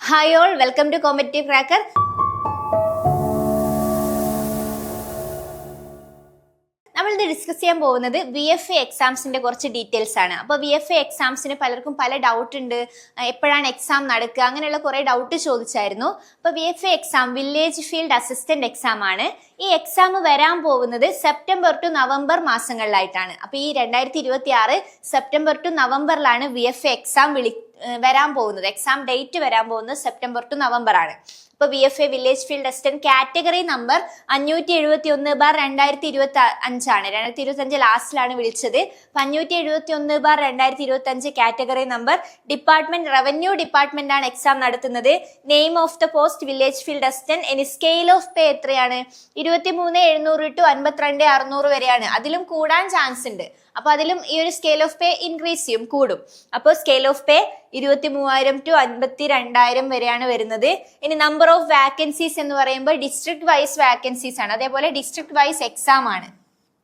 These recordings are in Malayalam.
Hi all, welcome to Competitive Cracker. നമ്മൾ ഇന്ന് ഡിസ്കസ് ചെയ്യാൻ പോകുന്നത് VFA എക്സാംസിന്റെ കുറച്ച് ഡീറ്റെയിൽസ് ആണ്. അപ്പോൾ VFA എക്സാംസിന് പലർക്കും പല ഡൗട്ട് ഉണ്ട്, എപ്പോഴാണ് എക്സാം നടക്കുക, അങ്ങനെയുള്ള കുറെ ഡൗട്ട് ചോദിച്ചായിരുന്നു. അപ്പോൾ VFA exam village field assistant exam ആണ്. ഈ എക്സാം വരാൻ പോകുന്നത് സെപ്റ്റംബർ ടു നവംബർ മാസങ്ങളിലായിട്ടാണ്. അപ്പോൾ ഈ 2026 സെപ്റ്റംബർ ടു നവംബറിലാണ് VFA എക്സാം വരാൻ പോകുന്നത്. എക്സാം ഡേറ്റ് വരാൻ പോകുന്നത് സെപ്റ്റംബർ ടു നവംബർ ആണ്. ഇപ്പൊ VFA village field assistant category number 571/2025 ആണ്. 2025 ലാസ്റ്റിലാണ് വിളിച്ചത്. 571/2025 category number. Department revenue department ആണ് എക്സാം നടത്തുന്നത്. Name of the post village field assistant. ഇനി സ്കെയിൽ ഓഫ് പേ എത്രയാണ്? 23,700 to 52,600 വരെയാണ്. അതിലും കൂടാൻ ചാൻസ് ഉണ്ട്. അപ്പൊ അതിലും ഈ ഒരു സ്കെയിൽ ഓഫ് പേ ഇൻക്രീസ് ചെയ്യും, കൂടും. അപ്പോൾ സ്കെയിൽ ഓഫ് പേ 23,000 to 52,000 വരെയാണ് വരുന്നത്. ഇനി നമ്പർ ഓഫ് വാക്കൻസീസ് എന്ന് പറയുമ്പോൾ ഡിസ്ട്രിക്ട് വൈസ് വാക്കൻസീസ് ആണ്. അതേപോലെ ഡിസ്ട്രിക്ട് വൈസ് എക്സാം ആണ്.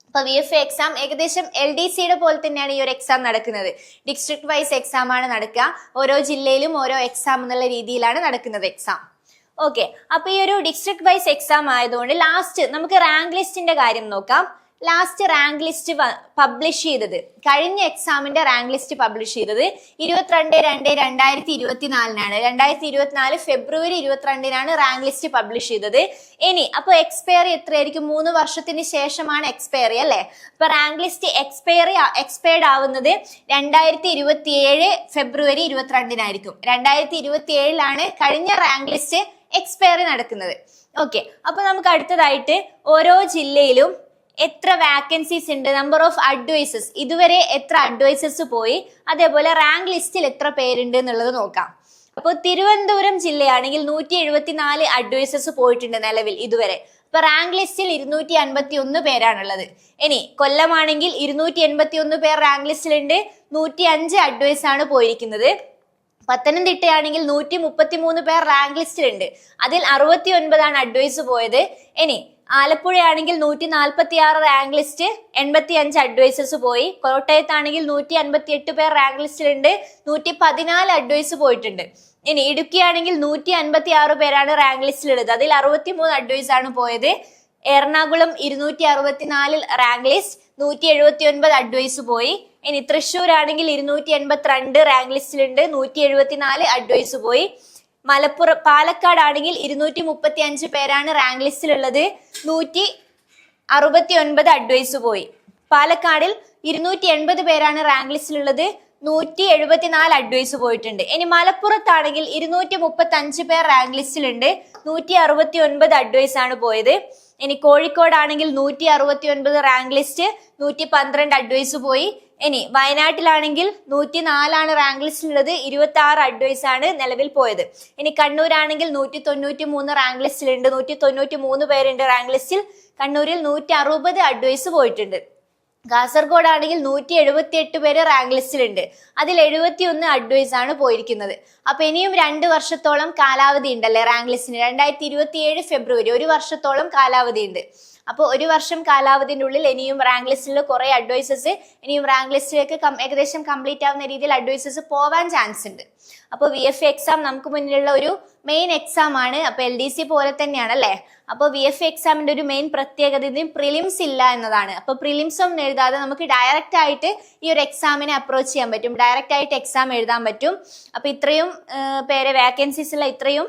അപ്പൊ VFA എക്സാം ഏകദേശം LDCയുടെ പോലെ തന്നെയാണ് ഈ ഒരു എക്സാം നടക്കുന്നത്. ഡിസ്ട്രിക്ട് വൈസ് എക്സാം ആണ് നടക്കുക. ഓരോ ജില്ലയിലും ഓരോ എക്സാം എന്നുള്ള രീതിയിലാണ് നടക്കുന്നത് എക്സാം. ഓക്കെ, അപ്പൊ ഈ ഒരു ഡിസ്ട്രിക്ട് വൈസ് എക്സാം ആയതുകൊണ്ട് ലാസ്റ്റ് നമുക്ക് റാങ്ക് ലിസ്റ്റിന്റെ കാര്യം നോക്കാം. ലാസ്റ്റ് റാങ്ക് ലിസ്റ്റ് പബ്ലിഷ് ചെയ്തത്, കഴിഞ്ഞ എക്സാമിന്റെ റാങ്ക് ലിസ്റ്റ് പബ്ലിഷ് ചെയ്തത് 22/2/2024 2024 ഫെബ്രുവരി 22 റാങ്ക് ലിസ്റ്റ് പബ്ലിഷ് ചെയ്തത്. ഇനി അപ്പൊ എക്സ്പയറി എത്രയായിരിക്കും? 3 വർഷത്തിന് ശേഷമാണ് എക്സ്പയറി അല്ലെ? അപ്പൊ റാങ്ക് ലിസ്റ്റ് എക്സ്പയർഡ് ആവുന്നത് 2027 ഫെബ്രുവരി 22 2027 കഴിഞ്ഞ റാങ്ക് ലിസ്റ്റ് എക്സ്പയറി നടക്കുന്നത്. ഓക്കെ, അപ്പൊ നമുക്ക് അടുത്തതായിട്ട് ഓരോ ജില്ലയിലും എത്ര വാക്കൻസീസ് ഉണ്ട്, നമ്പർ ഓഫ് അഡ്വൈസേഴ്സ്, ഇതുവരെ എത്ര അഡ്വൈസേഴ്സ് പോയി, അതേപോലെ റാങ്ക് ലിസ്റ്റിൽ എത്ര പേരുണ്ട് എന്നുള്ളത് നോക്കാം. അപ്പോൾ തിരുവനന്തപുരം ജില്ലയാണെങ്കിൽ 174 അഡ്വൈസേഴ്സ് പോയിട്ടുണ്ട് നിലവിൽ ഇതുവരെ. ഇപ്പൊ റാങ്ക് ലിസ്റ്റിൽ 251 പേരാണുള്ളത്. ഇനി കൊല്ലമാണെങ്കിൽ 281 പേർ റാങ്ക് ലിസ്റ്റിലുണ്ട്, 105 അഡ്വൈസ് ആണ് പോയിരിക്കുന്നത്. പത്തനംതിട്ടയാണെങ്കിൽ 133 പേർ റാങ്ക് ലിസ്റ്റിലുണ്ട്, അതിൽ 69 അഡ്വൈസ് പോയത്. ഇനി ആലപ്പുഴയാണെങ്കിൽ 146 റാങ്ക് ലിസ്റ്റ്, 85 അഡ്വൈസേഴ്സ് പോയി. കോട്ടയത്താണെങ്കിൽ 158 പേർ റാങ്ക് ലിസ്റ്റിലുണ്ട്, 114 അഡ്വൈസ് പോയിട്ടുണ്ട്. ഇനി ഇടുക്കിയാണെങ്കിൽ 156 പേരാണ് റാങ്ക് ലിസ്റ്റിലുള്ളത്, അതിൽ 63 അഡ്വൈസ് ആണ് പോയത്. എറണാകുളം 264 റാങ്ക് ലിസ്റ്റ്, 179 അഡ്വൈസ് പോയി. ഇനി തൃശ്ശൂരാണെങ്കിൽ 282 റാങ്ക് ലിസ്റ്റിലുണ്ട്, 174 അഡ്വൈസ് പോയി. പാലക്കാട് ആണെങ്കിൽ 235 പേരാണ് റാങ്ക് ലിസ്റ്റിലുള്ളത്, 169 അഡ്വൈസ് പോയി. പാലക്കാടിൽ 280 പേരാണ് റാങ്ക് ലിസ്റ്റിലുള്ളത്, 174 അഡ്വൈസ് പോയിട്ടുണ്ട്. ഇനി മലപ്പുറത്താണെങ്കിൽ 235 പേർ റാങ്ക് ലിസ്റ്റിലുണ്ട്, 169 അഡ്വൈസ് ആണ് പോയത്. ഇനി കോഴിക്കോടാണെങ്കിൽ 169 റാങ്ക് ലിസ്റ്റ്, 112 അഡ്വൈസ് പോയി. ഇനി വയനാട്ടിലാണെങ്കിൽ 104 റാങ്ക് ലിസ്റ്റിലുള്ളത്, 26 അഡ്വൈസ് ആണ് നിലവിൽ പോയത്. ഇനി കണ്ണൂരാണെങ്കിൽ 193 റാങ്ക് ലിസ്റ്റിലുണ്ട്, 193 പേരുണ്ട് റാങ്ക് ലിസ്റ്റിൽ. കണ്ണൂരിൽ 160 അഡ്വൈസ് പോയിട്ടുണ്ട്. കാസർഗോഡ് ആണെങ്കിൽ 178 പേര് റാങ്ക് ലിസ്റ്റിലുണ്ട്, അതിൽ 71 അഡ്വൈസ് ആണ് പോയിരിക്കുന്നത്. അപ്പൊ ഇനിയും 2 വർഷത്തോളം കാലാവധി ഉണ്ടല്ലേ റാങ്ക് ലിസ്റ്റിന്. 2027 ഫെബ്രുവരി, 1 വർഷത്തോളം കാലാവധി ഉണ്ട്. അപ്പോൾ 1 വർഷം കാലാവധിന്റെ ഉള്ളിൽ ഇനിയും റാങ്ക് ലിസ്റ്റിൽ കുറെ അഡ്വൈസസ്, ഇനിയും റാങ്ക് ലിസ്റ്റിലേക്ക് ഏകദേശം കംപ്ലീറ്റ് ആവുന്ന രീതിയിൽ അഡ്വൈസസ് പോവാൻ ചാൻസ് ഉണ്ട്. അപ്പോൾ VFA എക്സാം നമുക്ക് മുന്നിലുള്ള ഒരു മെയിൻ എക്സാം ആണ്. അപ്പൊ LDC പോലെ തന്നെയാണ് അല്ലെ? അപ്പോൾ VFA എക്സാമിന്റെ ഒരു മെയിൻ പ്രത്യേകത ഇതിന് പ്രിലിംസ് ഇല്ല എന്നതാണ്. അപ്പൊ പ്രിലിംസ് ഒന്നും എഴുതാതെ നമുക്ക് ഡയറക്റ്റ് ആയിട്ട് ഈ ഒരു എക്സാമിനെ അപ്രോച്ച് ചെയ്യാൻ പറ്റും, ഡയറക്റ്റ് ആയിട്ട് എക്സാം എഴുതാൻ പറ്റും. അപ്പൊ ഇത്രയും പേരെ വാക്കൻസീസ് ഉള്ള ഇത്രയും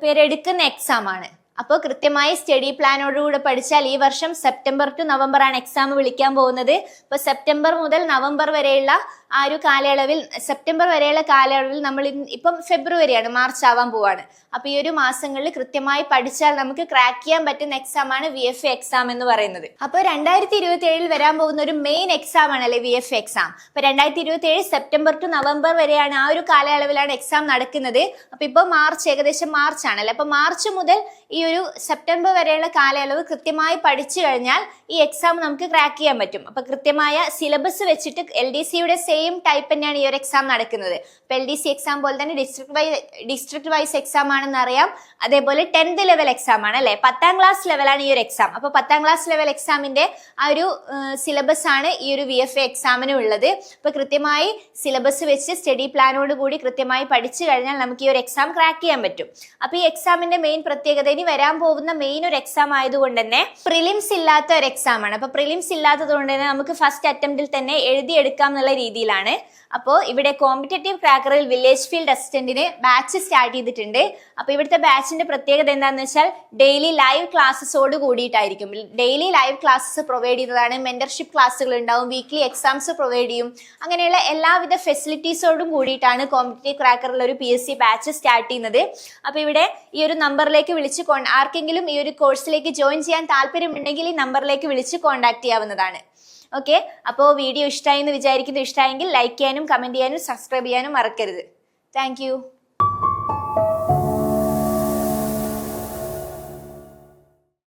പേരെടുക്കുന്ന എക്സാം ആണ്. അപ്പോൾ കൃത്യമായി സ്റ്റഡി പ്ലാനോടുകൂടെ പഠിച്ചാൽ ഈ വർഷം സെപ്റ്റംബർ ടു നവംബർ ആണ് എക്സാം വിളിക്കാൻ പോകുന്നത്. ഇപ്പൊ സെപ്റ്റംബർ മുതൽ നവംബർ വരെയുള്ള ആ ഒരു കാലയളവിൽ, സെപ്റ്റംബർ വരെയുള്ള കാലയളവിൽ നമ്മൾ ഇപ്പം ഫെബ്രുവരിയാണ്, മാർച്ച് ആവാൻ പോവാണ്. അപ്പൊ ഈ ഒരു മാസങ്ങളിൽ കൃത്യമായി പഠിച്ചാൽ നമുക്ക് ക്രാക്ക് ചെയ്യാൻ പറ്റുന്ന എക്സാം ആണ് VFA എക്സാം എന്ന് പറയുന്നത്. അപ്പോൾ 2027 വരാൻ പോകുന്ന ഒരു മെയിൻ എക്സാം ആണല്ലേ VFA എക്സാം. അപ്പൊ 2027 സെപ്റ്റംബർ ടു നവംബർ വരെയാണ്, ആ ഒരു കാലയളവിലാണ് എക്സാം നടക്കുന്നത്. അപ്പൊ ഇപ്പൊ മാർച്ച്, ഏകദേശം മാർച്ച് ആണല്ലേ. അപ്പൊ മാർച്ച് മുതൽ ഈ ഒരു സെപ്റ്റംബർ വരെയുള്ള കാലയളവ് കൃത്യമായി പഠിച്ചു കഴിഞ്ഞാൽ ഈ എക്സാം നമുക്ക് ക്രാക്ക് ചെയ്യാൻ പറ്റും. അപ്പൊ കൃത്യമായ സിലബസ് വെച്ചിട്ട് LDCയുടെ സെയിം ടൈപ്പ് തന്നെയാണ് ഈ ഒരു എക്സാം നടക്കുന്നത്. ഇപ്പൊ LDC എക്സാം പോലെ തന്നെ ഡിസ്ട്രിക്ട് വൈസ് എക്സാം ആണെന്ന് അറിയാം. അതേപോലെ 10th ലെവൽ എക്സാം ആണ് അല്ലെ, 10ാം ക്ലാസ് ലെവലാണ് ഈ ഒരു എക്സാം. അപ്പൊ 10ാം ക്ലാസ് ലെവൽ എക്സാമിന്റെ ആ ഒരു സിലബസ് ആണ് ഈ ഒരു VFA എക്സാമിനും ഉള്ളത്. അപ്പൊ കൃത്യമായി സിലബസ് വെച്ച് സ്റ്റഡി പ്ലാനോട് കൂടി കൃത്യമായി പഠിച്ചു കഴിഞ്ഞാൽ നമുക്ക് ഈ ഒരു എക്സാം ക്രാക്ക് ചെയ്യാൻ പറ്റും. അപ്പൊ ഈ എക്സാമിന്റെ മെയിൻ പ്രത്യേകത, ഇനി വരാൻ പോകുന്ന മെയിൻ ഒരു എക്സാം ആയതുകൊണ്ട് തന്നെ പ്രിലിംസ് ഇല്ലാത്ത ഒരു എക്സാം ആണ്. അപ്പൊ പ്രിലിംസ് ഇല്ലാത്തത് കൊണ്ട് തന്നെ നമുക്ക് ഫസ്റ്റ് അറ്റംപ്റ്റിൽ തന്നെ എഴുതിയെടുക്കാം എന്നുള്ള രീതിയിലാണ്. അപ്പോൾ ഇവിടെ കോമ്പറ്റേറ്റീവ് ക്രാക്കറിൽ വില്ലേജ് ഫീൽഡ് അസിസ്റ്റന്റിന് ബാച്ച് സ്റ്റാർട്ട് ചെയ്തിട്ടുണ്ട്. അപ്പൊ ഇവിടുത്തെ ബാച്ചിന്റെ പ്രത്യേകത എന്താണെന്ന് വെച്ചാൽ ഡെയിലി ലൈവ് ക്ലാസ്സസോട് കൂടിയിട്ടായിരിക്കും. ഡെയിലി ലൈവ് ക്ലാസ്സസ് പ്രൊവൈഡ് ചെയ്യുന്നതാണ്. മെന്റർഷിപ്പ് ക്ലാസ്സുകൾ ഉണ്ടാവും, വീക്ക്ലി എക്സാംസ് പ്രൊവൈഡ് ചെയ്യും. അങ്ങനെയുള്ള എല്ലാവിധ ഫെസിലിറ്റീസോടും കൂടിയിട്ടാണ് കോമ്പറ്റേറ്റീവ് ക്രാക്കറിൽ ഒരു PSC ബാച്ച് സ്റ്റാർട്ട് ചെയ്യുന്നത്. അപ്പൊ ഇവിടെ ഈ ഒരു നമ്പറിലേക്ക് വിളിച്ച് ആർക്കെങ്കിലും ഈ ഒരു കോഴ്സിലേക്ക് ജോയിൻ ചെയ്യാൻ താല്പര്യമുണ്ടെങ്കിൽ ഈ നമ്പറിലേക്ക് വിളിച്ച് കോൺടാക്ട് ചെയ്യാവുന്നതാണ്. ഓക്കെ, അപ്പോൾ വീഡിയോ ഇഷ്ടമായി എന്ന് വിചാരിക്കുന്നു. ഇഷ്ടമായെങ്കിൽ ലൈക്ക് ചെയ്യാനും കമന്റ് ചെയ്യാനും സബ്സ്ക്രൈബ് ചെയ്യാനും മറക്കരുത്. താങ്ക്